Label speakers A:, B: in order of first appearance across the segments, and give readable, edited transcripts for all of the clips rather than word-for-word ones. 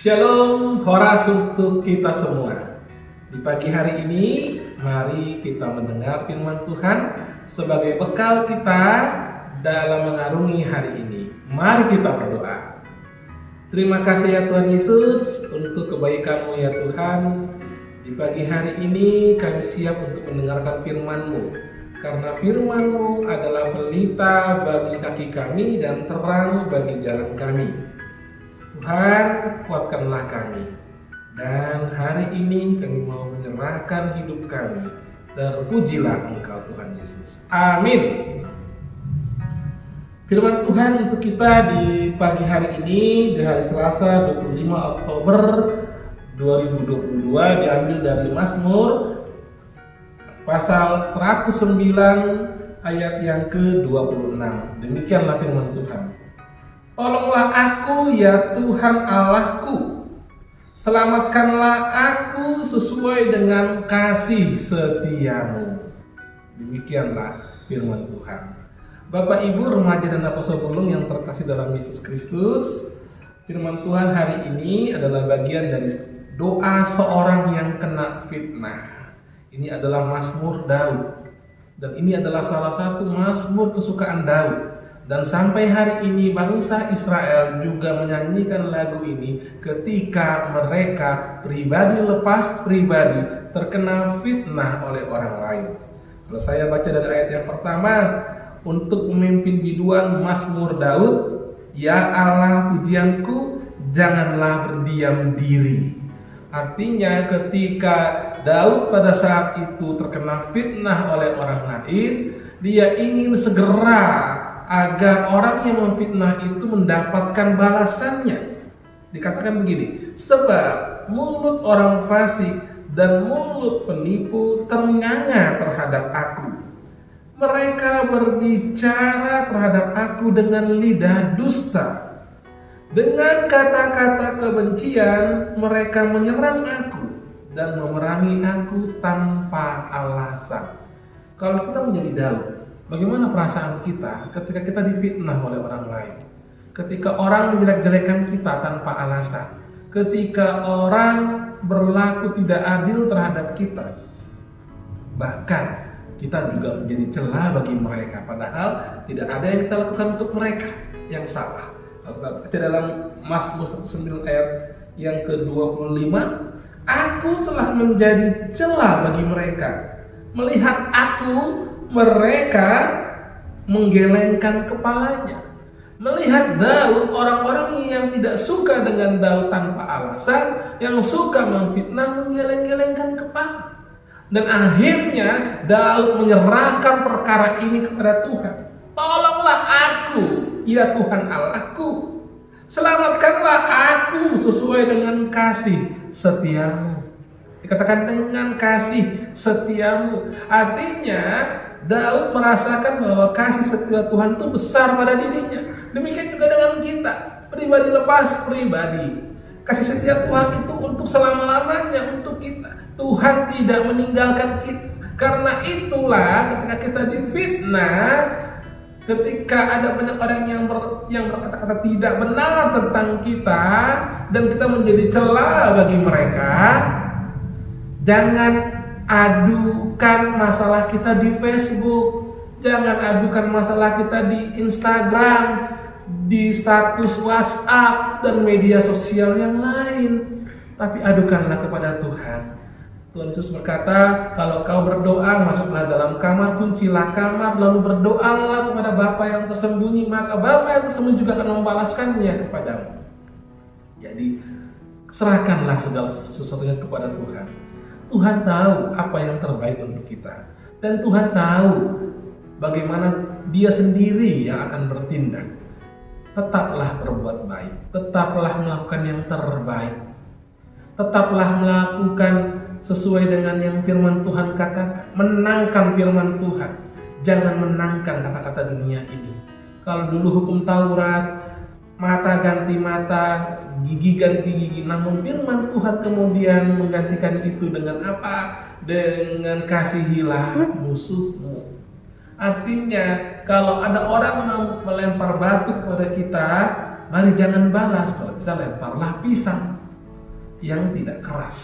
A: Shalom, horas untuk kita semua. Di pagi hari ini, mari kita mendengar firman Tuhan sebagai bekal kita dalam mengarungi hari ini. Mari kita berdoa. Terima kasih ya Tuhan Yesus untuk kebaikan-Mu ya Tuhan. Di pagi hari ini kami siap untuk mendengarkan firman-Mu, karena firman-Mu adalah pelita bagi kaki kami dan terang bagi jalan kami. Tuhan, kuatkanlah kami. Dan hari ini kami mau menyerahkan hidup kami. Terpujilah Engkau Tuhan Yesus. Amin. Firman Tuhan untuk kita di pagi hari ini, di hari Selasa 25 Oktober 2022, diambil dari Mazmur pasal 109 ayat yang ke-26. Demikianlah firman Tuhan. Tolonglah aku ya Tuhan Allahku, selamatkanlah aku sesuai dengan kasih setia-Mu. Demikianlah firman Tuhan. Bapak, Ibu, remaja dan apostol pulung yang terkasih dalam Yesus Kristus, firman Tuhan hari ini adalah bagian dari doa seorang yang kena fitnah. Ini adalah Mazmur Daud, dan ini adalah salah satu mazmur kesukaan Daud. Dan sampai hari ini bangsa Israel juga menyanyikan lagu ini ketika mereka pribadi lepas pribadi terkena fitnah oleh orang lain. Kalau saya baca dari ayat yang pertama, untuk pemimpin biduan Mazmur Daud, ya Allah pujianku, janganlah berdiam diri. Artinya ketika Daud pada saat itu terkena fitnah oleh orang lain, dia ingin segera agar orang yang memfitnah itu mendapatkan balasannya. Dikatakan begini, sebab mulut orang fasik dan mulut penipu ternganga terhadap aku. Mereka berbicara terhadap aku dengan lidah dusta. Dengan kata-kata kebencian mereka menyerang aku dan memerangi aku tanpa alasan. Kalau kita menjadi Daud, bagaimana perasaan kita ketika kita difitnah oleh orang lain? Ketika orang menjelek-jelekan kita tanpa alasan, ketika orang berlaku tidak adil terhadap kita, bahkan kita juga menjadi celah bagi mereka, padahal tidak ada yang kita lakukan untuk mereka yang salah. Kalau kita baca dalam Mazmur 109 ayat yang ke-25, aku telah menjadi celah bagi mereka. Melihat aku, mereka menggelengkan kepalanya. Melihat Daud, orang-orang yang tidak suka dengan Daud tanpa alasan, yang suka memfitnah, menggeleng-gelengkan kepala. Dan akhirnya Daud menyerahkan perkara ini kepada Tuhan. Tolonglah aku, ya Tuhan Allahku, selamatkanlah aku sesuai dengan kasih setia-Mu. Dikatakan dengan kasih setia-Mu, artinya Daud merasakan bahwa kasih setia Tuhan itu besar pada dirinya. Demikian juga dengan kita, pribadi lepas pribadi. Kasih setia Tuhan itu untuk selama-lamanya untuk kita. Tuhan tidak meninggalkan kita. Karena itulah ketika kita difitnah, ketika ada banyak orang yang berkata-kata tidak benar tentang kita dan kita menjadi celah bagi mereka, jangan adukan masalah kita di Facebook, jangan adukan masalah kita di Instagram, di status WhatsApp dan media sosial yang lain, tapi adukanlah kepada Tuhan. Tuhan Yesus berkata, kalau kau berdoa, masuklah dalam kamar, kuncilah kamar, lalu berdoalah kepada Bapa yang tersembunyi, maka Bapa yang tersembunyi juga akan membalaskannya kepadamu. Jadi serahkanlah segala sesuatunya kepada Tuhan. Tuhan tahu apa yang terbaik untuk kita, dan Tuhan tahu bagaimana Dia sendiri yang akan bertindak. Tetaplah berbuat baik, tetaplah melakukan yang terbaik, tetaplah melakukan sesuai dengan yang firman Tuhan katakan. Menangkan firman Tuhan, jangan menangkan kata-kata dunia ini. Kalau dulu hukum Taurat, mata ganti mata, gigi ganti gigi, namun firman Tuhan kemudian menggantikan itu dengan apa? Dengan kasihilah musuhmu. Artinya kalau ada orang melempar batu kepada kita, mari jangan balas. Kalau bisa lemparlah pisang. yang tidak keras.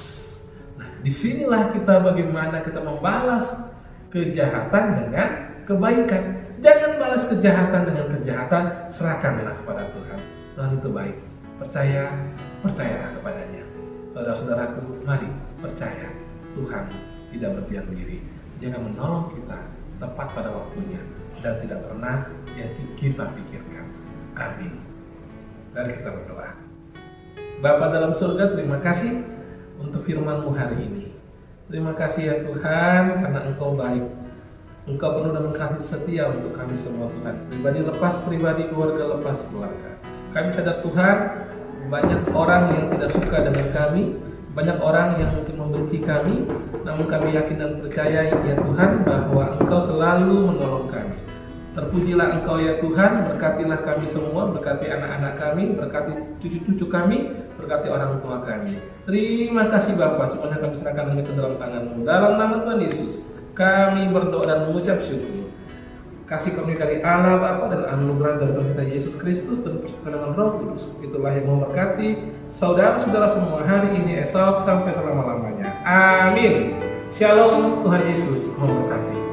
A: Nah, disinilah kita bagaimana kita membalas kejahatan dengan kebaikan. Jangan balas kejahatan dengan kejahatan, serahkanlah kepada Tuhan. Tuhan itu baik. Percayalah kepadanya. Saudara-saudaraku, mari percaya Tuhan tidak berdiam diri. Jangan menolong kita tepat pada waktunya dan tidak pernah yang kita pikirkan. Amin. Mari kita berdoa. Bapa dalam surga, terima kasih untuk firman-Mu hari ini. Terima kasih ya Tuhan, karena Engkau baik. Engkau penuh dengan kasih setia untuk kami semua Tuhan. Pribadi lepas pribadi, keluarga lepas keluarga. Kami sadar Tuhan, banyak orang yang tidak suka dengan kami, banyak orang yang mungkin membenci kami, namun kami yakin dan percaya ya Tuhan bahwa Engkau selalu menolong kami. Terpujilah Engkau ya Tuhan, berkatilah kami semua, berkati anak-anak kami, berkati cucu-cucu kami, berkati orang tua kami. Terima kasih Bapa, semuanya kami serahkan hanya ke dalam tangan-Mu. Dalam nama Tuhan Yesus, kami berdoa dan mengucap syukur. Kasih karunia dari Allah Bapa dan anugerah dari Tuhan kita Yesus Kristus dan persekutuan dengan Roh Kudus, itulah yang memberkati saudara-saudara semua hari ini, esok, sampai selama-lamanya. Amin. Shalom, Tuhan Yesus memberkati.